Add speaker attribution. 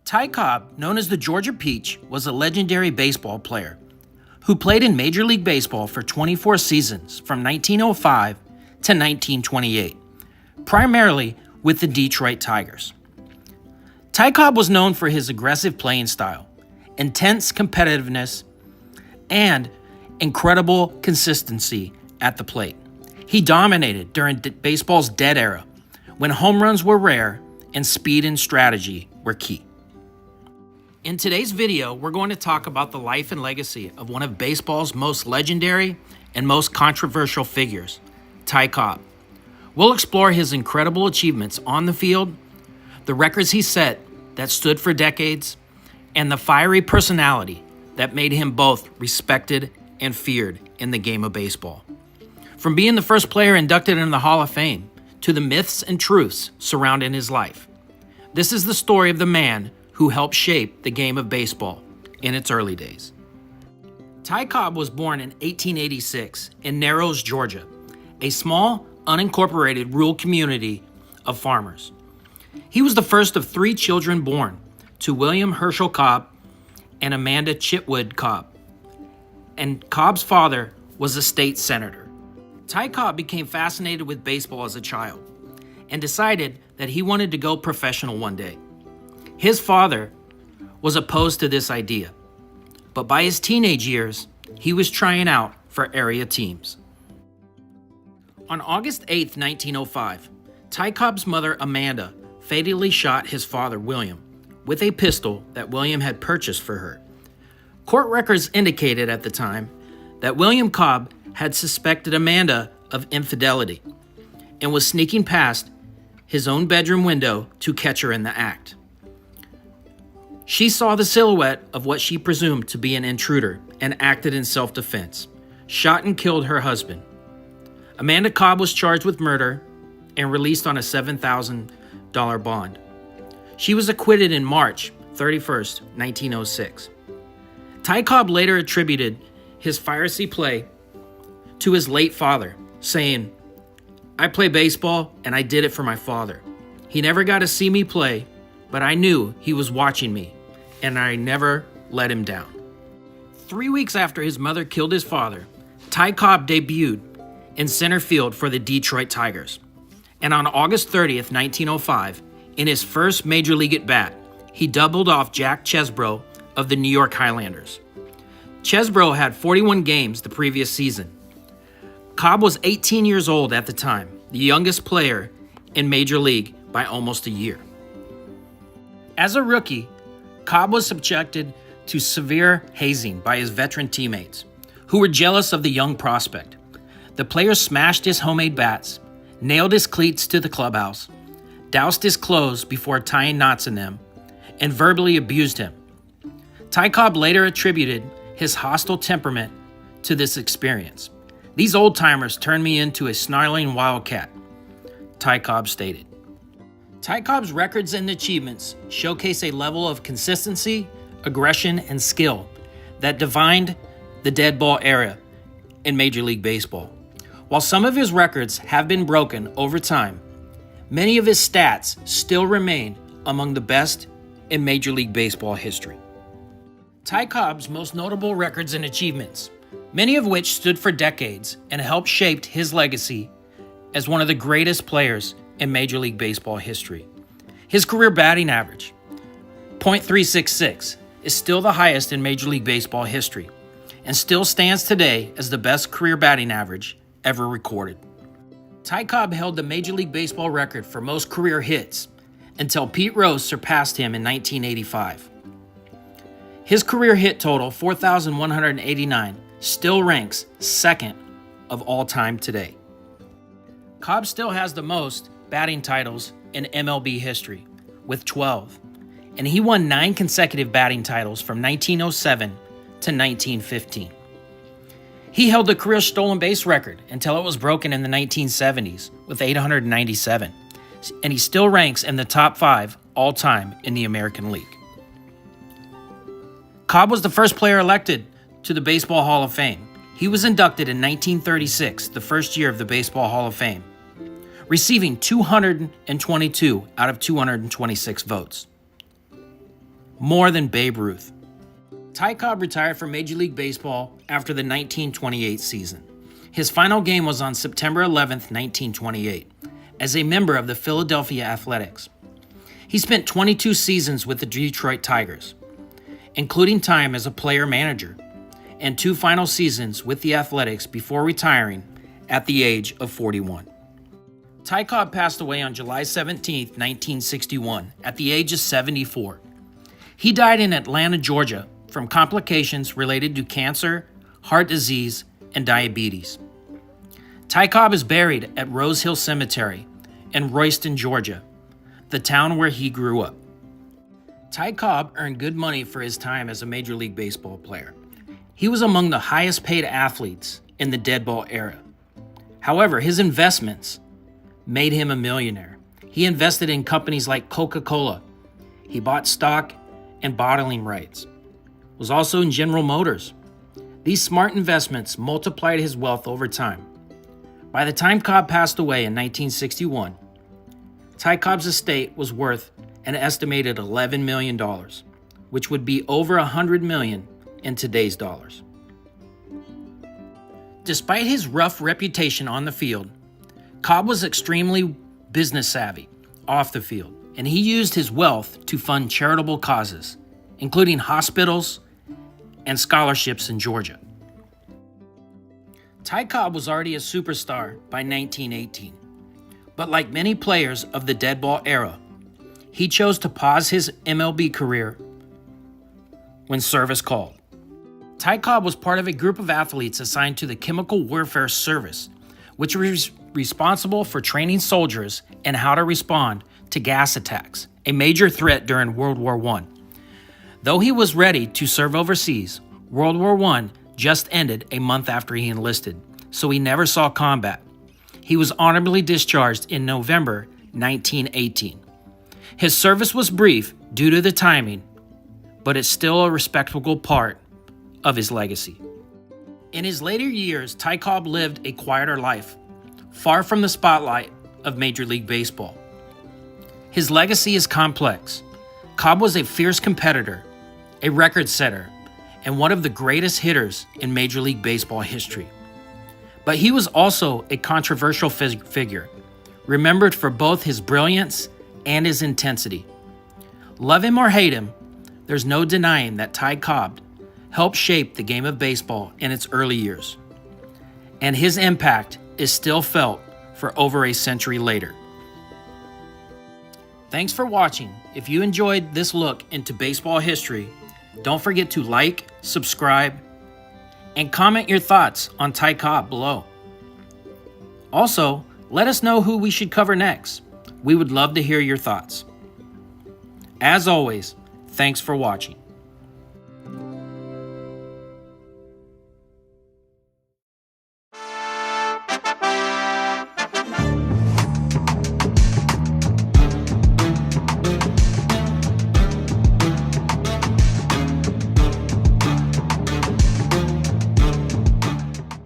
Speaker 1: Ty Cobb, known as the Georgia Peach, was a legendary baseball player who played in Major League Baseball for 24 seasons from 1905 to 1928, primarily with the Detroit Tigers. Ty Cobb was known for his aggressive playing style, intense competitiveness, and incredible consistency at the plate. He dominated during baseball's dead era, when home runs were rare and speed and strategy were key. In today's video, we're going to talk about the life and legacy of one of baseball's most legendary and most controversial figures, Ty Cobb. We'll explore his incredible achievements on the field, the records he set that stood for decades, and the fiery personality that made him both respected and feared in the game of baseball. From being the first player inducted into the Hall of Fame to the myths and truths surrounding his life, this is the story of the man who helped shape the game of baseball in its early days. Ty Cobb was born in 1886 in Narrows, Georgia, a small, unincorporated rural community of farmers. He was the first of 3 children born to William Herschel Cobb and Amanda Chitwood Cobb, and Cobb's father was a state senator. Ty Cobb became fascinated with baseball as a child and decided that he wanted to go professional one day. His father was opposed to this idea, but by his teenage years, he was trying out for area teams. On August 8, 1905, Ty Cobb's mother, Amanda, fatally shot his father, William, with a pistol that William had purchased for her. Court records indicated at the time that William Cobb had suspected Amanda of infidelity and was sneaking past his own bedroom window to catch her in the act. She saw the silhouette of what she presumed to be an intruder and acted in self-defense, shot and killed her husband. Amanda Cobb was charged with murder and released on a $7,000 bond. She was acquitted in March 31st, 1906. Ty Cobb later attributed his fiery play to his late father, saying, "I play baseball and I did it for my father. He never got to see me play, but I knew he was watching me, and I never let him down." 3 weeks after his mother killed his father, Ty Cobb debuted in center field for the Detroit Tigers. And on August 30th, 1905, in his first major league at-bat, he doubled off Jack Chesbro of the New York Highlanders. Chesbro had 41 games the previous season. Cobb was 18 years old at the time, the youngest player in Major League by almost a year. As a rookie, Cobb was subjected to severe hazing by his veteran teammates, who were jealous of the young prospect. The players smashed his homemade bats, nailed his cleats to the clubhouse, doused his clothes before tying knots in them, and verbally abused him. Ty Cobb later attributed his hostile temperament to this experience. "These old-timers turned me into a snarling wildcat," Ty Cobb stated. Ty Cobb's records and achievements showcase a level of consistency, aggression, and skill that defined the dead ball era in Major League Baseball. While some of his records have been broken over time, many of his stats still remain among the best in Major League Baseball history. Ty Cobb's most notable records and achievements, many of which stood for decades and helped shape his legacy as one of the greatest players in Major League Baseball history. His career batting average, .366, is still the highest in Major League Baseball history and still stands today as the best career batting average ever recorded. Ty Cobb held the Major League Baseball record for most career hits until Pete Rose surpassed him in 1985. His career hit total, 4,189, still ranks second of all time today. Cobb still has the most batting titles in MLB history, with 12, and he won 9 consecutive batting titles from 1907 to 1915. He held the career stolen base record until it was broken in the 1970s with 897, and he still ranks in the top 5 all-time in the American League. Cobb was the first player elected to the Baseball Hall of Fame. He was inducted in 1936, the first year of the Baseball Hall of Fame, receiving 222 out of 226 votes. more than Babe Ruth. Ty Cobb retired from Major League Baseball after the 1928 season. His final game was on September 11, 1928, as a member of the Philadelphia Athletics. He spent 22 seasons with the Detroit Tigers, including time as a player-manager, and 2 final seasons with the Athletics before retiring at the age of 41. Ty Cobb passed away on July 17, 1961, at the age of 74. He died in Atlanta, Georgia, from complications related to cancer, heart disease, and diabetes. Ty Cobb is buried at Rose Hill Cemetery in Royston, Georgia, the town where he grew up. Ty Cobb earned good money for his time as a Major League Baseball player. He was among the highest paid athletes in the dead ball era. However, his investments made him a millionaire. He invested in companies like Coca-Cola. He bought stock and bottling rights. Was also in General Motors. These smart investments multiplied his wealth over time. By the time Cobb passed away in 1961, Ty Cobb's estate was worth an estimated $11 million, which would be over $100 million in today's dollars. Despite his rough reputation on the field, Cobb was extremely business savvy off the field, and he used his wealth to fund charitable causes, including hospitals and scholarships in Georgia. Ty Cobb was already a superstar by 1918, but like many players of the dead ball era, he chose to pause his MLB career when service called. Ty Cobb was part of a group of athletes assigned to the Chemical Warfare Service, which was responsible for training soldiers in how to respond to gas attacks, a major threat during World War I. Though he was ready to serve overseas, World War I just ended a month after he enlisted, so he never saw combat. He was honorably discharged in November 1918. His service was brief due to the timing, but it's still a respectable part of his legacy. In his later years, Ty Cobb lived a quieter life, far from the spotlight of Major League Baseball. His legacy is complex. Cobb was a fierce competitor, a record setter, and one of the greatest hitters in Major League Baseball history. But he was also a controversial figure, remembered for both his brilliance and his intensity. Love him or hate him, there's no denying that Ty Cobb helped shape the game of baseball in its early years, and his impact is still felt for over a century later. Thanks for watching. If you enjoyed this look into baseball history, don't forget to like, subscribe, and comment your thoughts on Ty Cobb below. Also, let us know who we should cover next. We would love to hear your thoughts. As always, thanks for watching.